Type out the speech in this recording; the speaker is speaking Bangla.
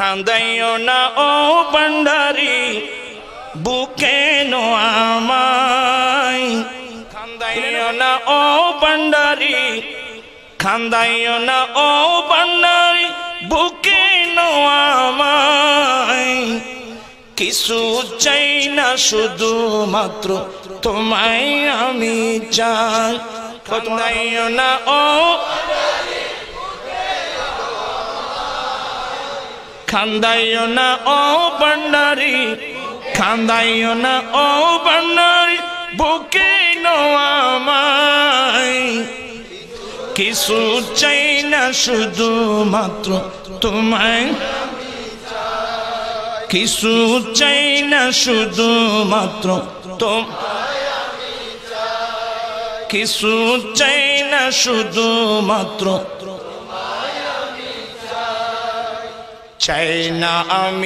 কান্দাইও না ও ভান্ডারি বুকে নো আমায় কান্দাইও না ও ভান্ডারি কান্দাইও না ও ভান্ডারি বুকে নো আমায় কিছু চাই না শুধু মাত্র তোমায় আমি চাই কান্দাইও না ও কান্দাইও না ও ভান্ডারি কান্দাইও না ও ভান্ডারি বুকে নো আমায় কিছু চাই না শুধু মাত্র তোমায় কিছু চাই না শুধু মাত্র কিছু চাই না শুধু মাত্র চাই না আমি